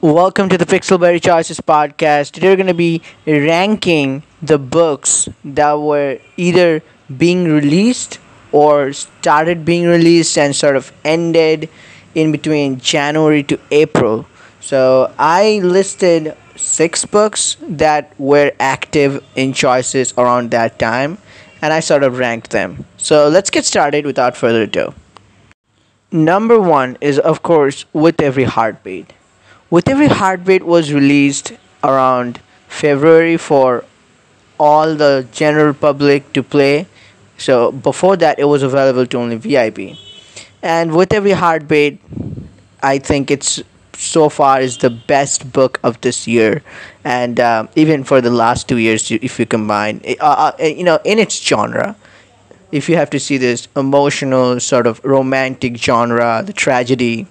Welcome to the Pixelberry Choices podcast. Today we're going to be ranking the books that were either being released or started being released and sort of ended in between January to April. So I listed six books that were active in choices around that time and I sort of ranked them. So let's get started without further ado. Number one is, of course, With Every Heartbeat. With Every Heartbeat was released around February for all the general public to play. So before that, it was available to only VIP. And With Every Heartbeat, I think it's so far is the best book of this year, and even for the last 2 years, if you combine, in its genre. If you have to see this emotional sort of romantic genre, the tragedy,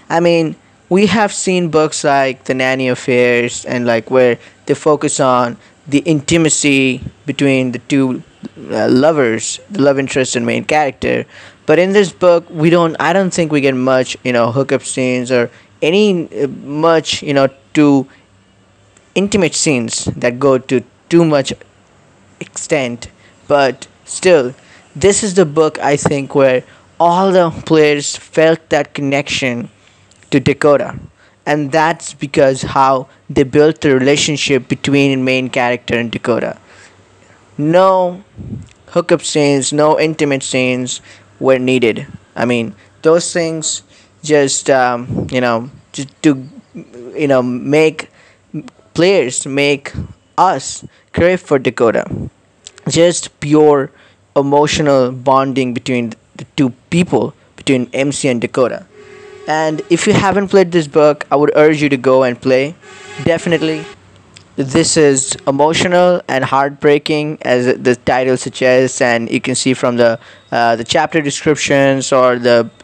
I mean, we have seen books like The Nanny Affairs and like where they focus on the intimacy between the two lovers, the love interest and main character. But in this book, we don't. I don't think we get much, hookup scenes or any much, too intimate scenes that go to too much extent. But still, this is the book I think where all the players felt that connection to Dakota. And that's because how they built the relationship between main character and Dakota. No hookup scenes, no intimate scenes were needed. I mean, those things just just to make players make us crave for Dakota. Just pure emotional bonding between the two people, between MC and Dakota. And if you haven't played this book, I would urge you to go and play. Definitely, this is emotional and heartbreaking, as the title suggests, and you can see from the chapter descriptions or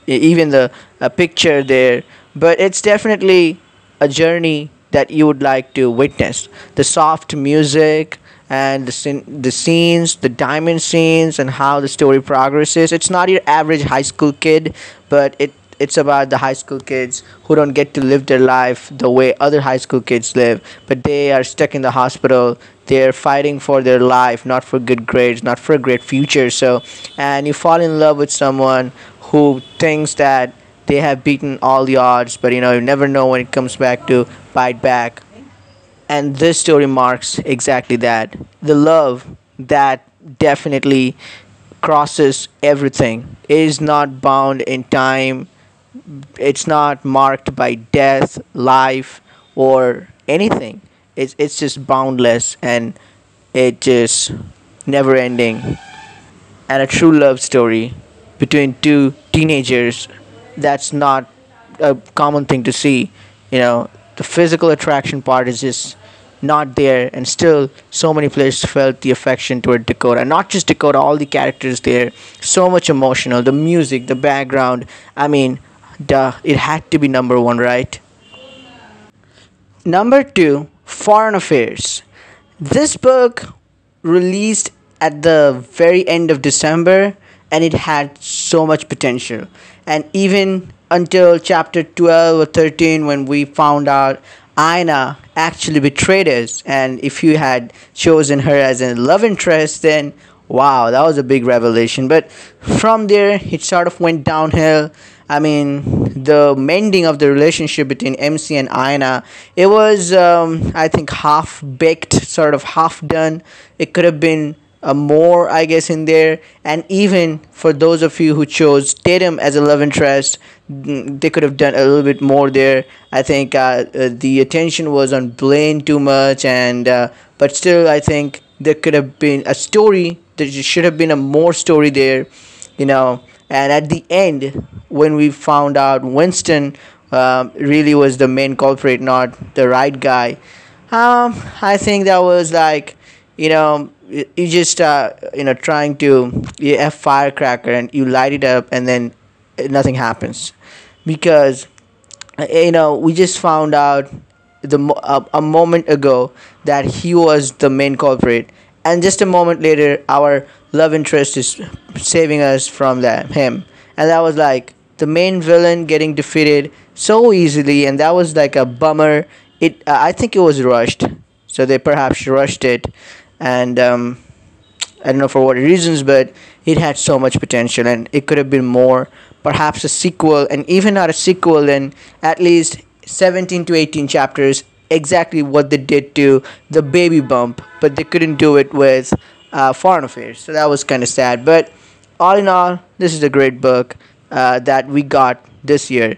even the picture there. But it's definitely a journey that you would like to witness. The soft music and the scenes, the diamond scenes, and how the story progresses. It's not your average high school kid, but it's about the high school kids who don't get to live their life the way other high school kids live, but they are stuck in the hospital. They're fighting for their life, not for good grades, not for a great future. So, and you fall in love with someone who thinks that they have beaten all the odds, but you never know when it comes back to bite back. And this story marks exactly that. The love that definitely crosses everything. It is not bound in time. It's not marked by death, life, or anything. It's just boundless, and it just never ending. And a true love story between two teenagers, that's not a common thing to see. The physical attraction part is just not there, and still so many players felt the affection toward Dakota. Not just Dakota, all the characters there, so much emotional. The music, the background, I mean, duh, it had to be number one, right? Number two, Foreign Affairs. This book released at the very end of December, and it had so much potential. And even until chapter 12 or 13, when we found out Aina actually betrayed us, and if you had chosen her as a love interest, then wow, that was a big revelation. But from there, it sort of went downhill. I mean, the mending of the relationship between MC and Aina, it was, I think, half baked, sort of half done. It could have been more, I guess, in there. And even for those of you who chose Tatum as a love interest, they could have done a little bit more there. I think the attention was on Blaine too much, and but still, I think there could have been a story. There should have been a more story there, And at the end, when we found out Winston really was the main culprit, not the right guy, I think that was like, you just trying to you have firecracker and you light it up and then nothing happens, because we just found out a moment ago that he was the main culprit, and just a moment later our love interest is saving us from him, and that was like the main villain getting defeated. so easily, and that was like a bummer. I think it was rushed, so they perhaps rushed it, and I don't know for what reasons, but it had so much potential and it could have been more. Perhaps a sequel, and even not a sequel, then at least 17 to 18 chapters, exactly what they did to the baby bump, but they couldn't do it with Foreign Affairs. So that was kind of sad. But all in all, this is a great book that we got this year.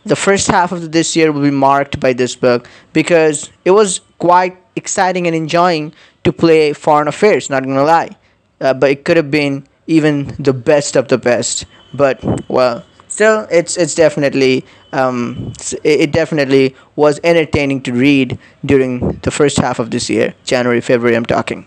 The first half of this year will be marked by this book because it was quite exciting and enjoying to play Foreign Affairs, not gonna lie. But it could have been even the best of the best. But well, still, it's definitely it definitely was entertaining to read during the first half of this year, January, February. I'm talking.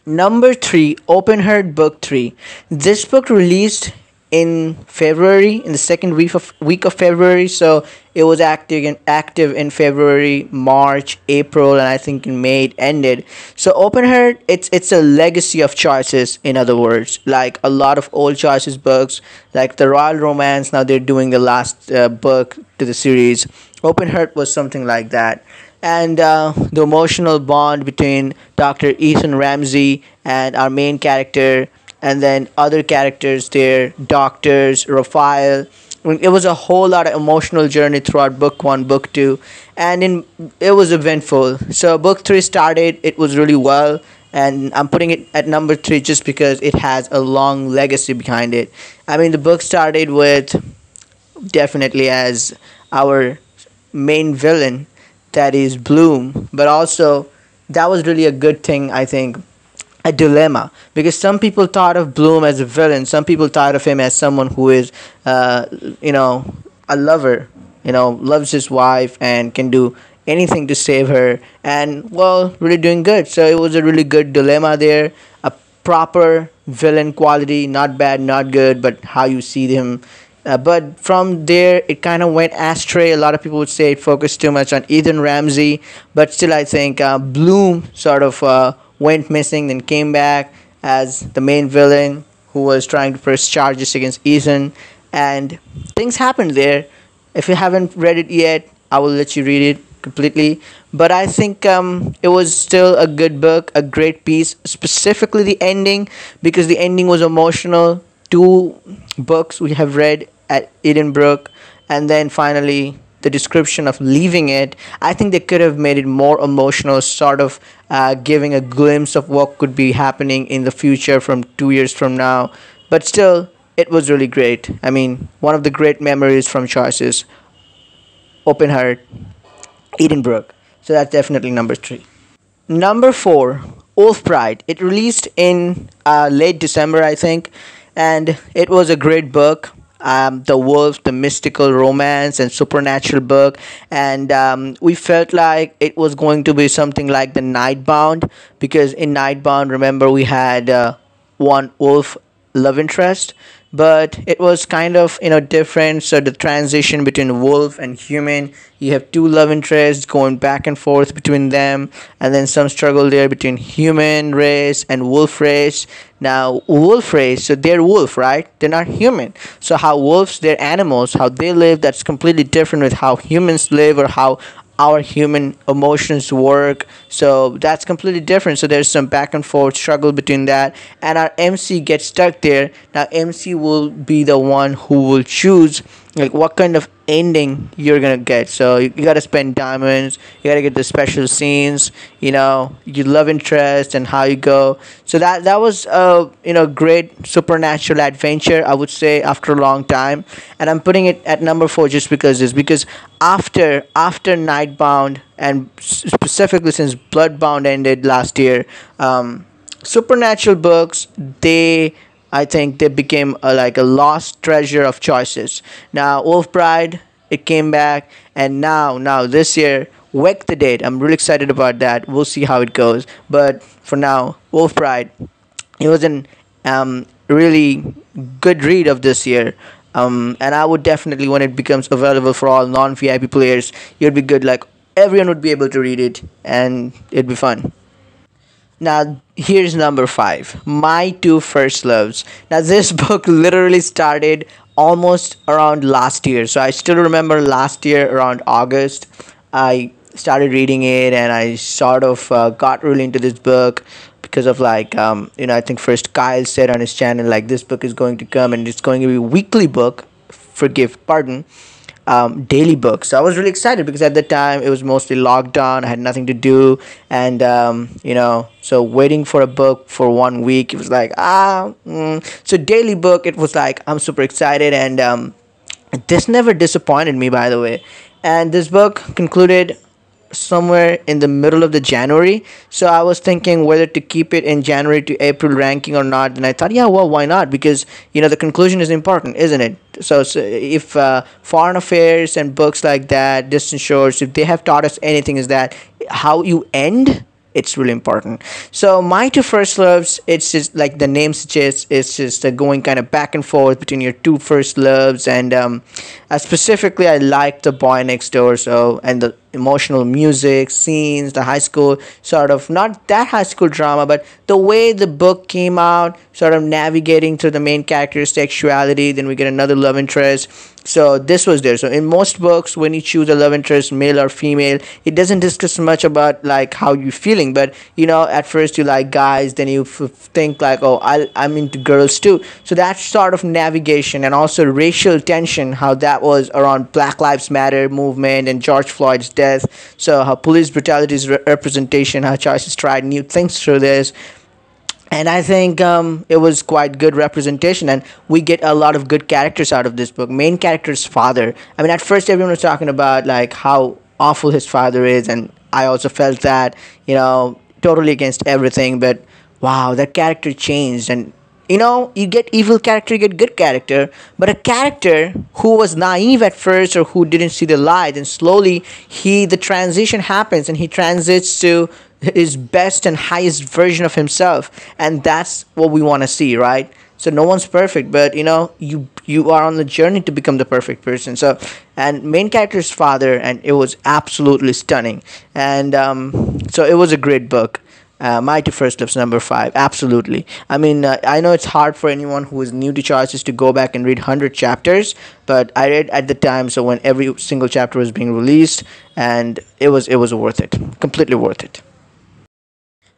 Number three, Open Heart Book 3. This book released in February, in the second week of February. So it was active in February, March, April, and I think in May it ended. So Open Heart, it's a legacy of choices. In other words, like a lot of old choices books, like the Royal Romance. Now they're doing the last book to the series. Open Heart was something like that. And the emotional bond between Dr. Ethan Ramsey and our main character, and then other characters there, doctors, Raphael. I mean, it was a whole lot of emotional journey throughout book one, book two, and it was eventful. So book three started, it was really well, and I'm putting it at number three just because it has a long legacy behind it. I mean, the book started with definitely as our main villain, that is Bloom, but also that was really a good thing, I think, a dilemma, because some people thought of Bloom as a villain, some people thought of him as someone who is a lover, loves his wife and can do anything to save her, and well, really doing good. So it was a really good dilemma there, a proper villain quality, not bad, not good, but how you see him. But from there, it kind of went astray. A lot of people would say it focused too much on Ethan Ramsey, but still, I think Bloom sort of went missing, then came back as the main villain who was trying to press charges against Ethan, and things happened there. If you haven't read it yet, I will let you read it completely. But I think it was still a good book, a great piece, specifically the ending, because the ending was emotional. Two books we have read at Edenbrook, and then finally the description of leaving it. I think they could have made it more emotional, sort of giving a glimpse of what could be happening in the future from 2 years from now. But still, it was really great. I mean, one of the great memories from choices. Open Heart, Edenbrook. So that's definitely number three. Number four, Wolf Pride. It released in late December, I think, and it was a great book. The wolf, the mystical romance and supernatural book, and we felt like it was going to be something like the Nightbound, because in Nightbound, remember, we had one wolf love interest, but it was kind of different. So the transition between wolf and human, you have two love interests going back and forth between them, and then some struggle there between human race and wolf race. Now wolf race, so they're wolf, right? They're not human. So how wolves, they're animals, how they live, that's completely different with how humans live, or how our human emotions work. So that's completely different. So there's some back and forth struggle between that, and our MC gets stuck there. Now MC will be the one who will choose like what kind of ending you're gonna get. So you gotta spend diamonds, you gotta get the special scenes, your love interest and how you go. So that was a great supernatural adventure, I would say, after a long time. And I'm putting it at number four just because after Nightbound, and specifically since Bloodbound ended last year, supernatural books, I think they became like a lost treasure of choices. Now Wolf Bride, it came back, and now this year, Wake the Date. I'm really excited about that. We'll see how it goes. But for now, Wolf Bride, it was an really good read of this year. And I would definitely, when it becomes available for all non-VIP players, it would be good. Like everyone would be able to read it, and it'd be fun. Now, here's number five, My Two First Loves. Now, this book literally started almost around last year. So I still remember last year around August, I started reading it, and I sort of got really into this book because of like I think first Kyle said on his channel like this book is going to come and it's going to be a weekly book, forgive pardon, daily book. So I was really excited because at the time it was mostly locked down. I had nothing to do, and so waiting for a book for 1 week, it was like So daily book, it was like I'm super excited, and this never disappointed me, by the way. And this book concluded somewhere in the middle of the January. So I was thinking whether to keep it in January to April ranking or not. And I thought, yeah, well, why not? Because the conclusion is important, isn't it? So if foreign affairs and books like that, Distant Shores, if they have taught us anything, is that how you end, it's really important. So my two first loves, it's just like the name suggests, it's just going kind of back and forth between your two first loves. And specifically, I liked The Boy Next Door. So, and the emotional music scenes, the high school sort of, not that high school drama, but the way the book came out, sort of navigating through the main character's sexuality. Then we get another love interest. So this was there. So in most books, when you choose a love interest, male or female, it doesn't discuss much about like how you're feeling. But at first you like guys, then you think like, oh, I'm into girls too. So that sort of navigation, and also racial tension, how that was around Black Lives Matter movement and George Floyd's death. So how police brutality is representation, how Choices tried new things through this. And I think it was quite good representation, and we get a lot of good characters out of this book. Main character's father. I mean, at first everyone was talking about like how awful his father is, and I also felt that, totally against everything. But wow, that character changed, and you get evil character, you get good character, but a character who was naive at first or who didn't see the light, and slowly the transition happens, and he transits to his best and highest version of himself, and that's what we want to see, right? So no one's perfect, but you are on the journey to become the perfect person. So, and main character's father, and it was absolutely stunning, and so it was a great book. My Two First Loves number 5, absolutely. I mean, I know it's hard for anyone who is new to Choices to go back and read 100 chapters, but I read at the time, so when every single chapter was being released, and it was worth it, completely worth it.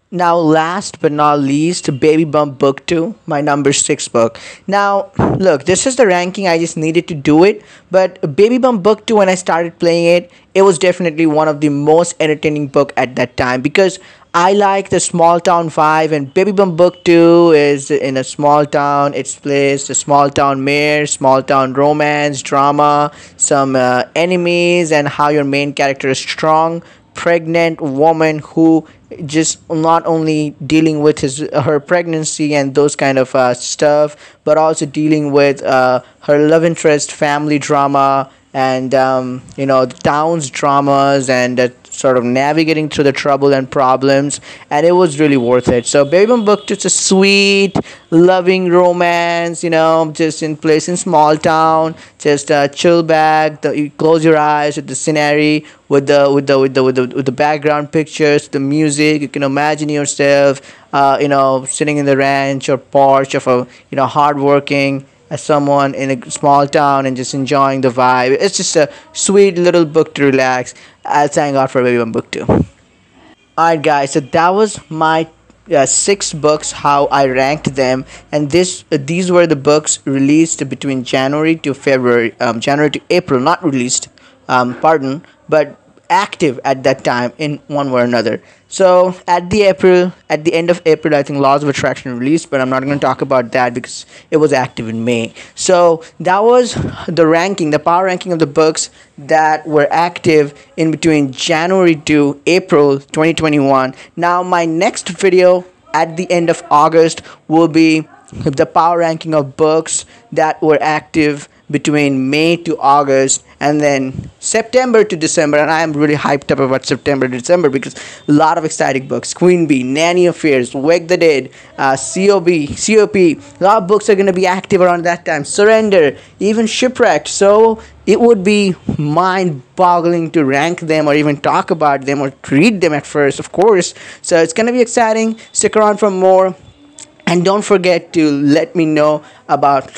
Now, last but not least, Baby Bump Book 2, my number 6 book. Now, look, this is the ranking. I just needed to do it. But Baby Bump Book 2, when I started playing it, it was definitely one of the most entertaining book at that time, because I like the small town vibe, and Baby Bump Book 2 is in a small town. It's placed a small town mayor, small town romance, drama, some enemies, and how your main character is strong, pregnant woman who just not only dealing with her pregnancy and those kind of stuff, but also dealing with her love interest, family drama, and the town's dramas, and sort of navigating through the trouble and problems, and it was really worth it. So Baby Bump Book, it's a sweet, loving romance, just in place in small town, just chill back. You close your eyes with the scenery, with the background pictures, the music. You can imagine yourself, sitting in the ranch or porch of a hardworking as someone in a small town and just enjoying the vibe. It's just a sweet little book to relax. I'll thank God for Baby Bump Book 2. Alright guys, so that was my 6 books, how I ranked them, and these were the books released between January to February, January to April, not released, pardon, but active at that time in one way or another. So at the end of April, I think Laws of Attraction released, but I'm not going to talk about that because it was active in May. So that was the ranking, the power ranking of the books that were active in between January to April 2021. Now my next video at the end of August will be the power ranking of books that were active between May to August, and then September to December. And I am really hyped up about September to December because a lot of exciting books. Queen Bee, Nanny Affairs, Wake the Dead, COP. A lot of books are going to be active around that time. Surrender, even Shipwrecked. So it would be mind-boggling to rank them or even talk about them or read them at first, of course. So it's going to be exciting. Stick around for more. And don't forget to let me know about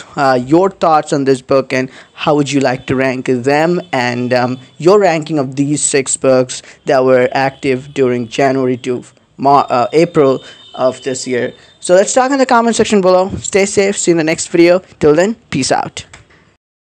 your thoughts on this book and how would you like to rank them, and your ranking of these 6 books that were active during January to April of this year. So let's talk in the comment section below. Stay safe. See you in the next video. Till then, peace out.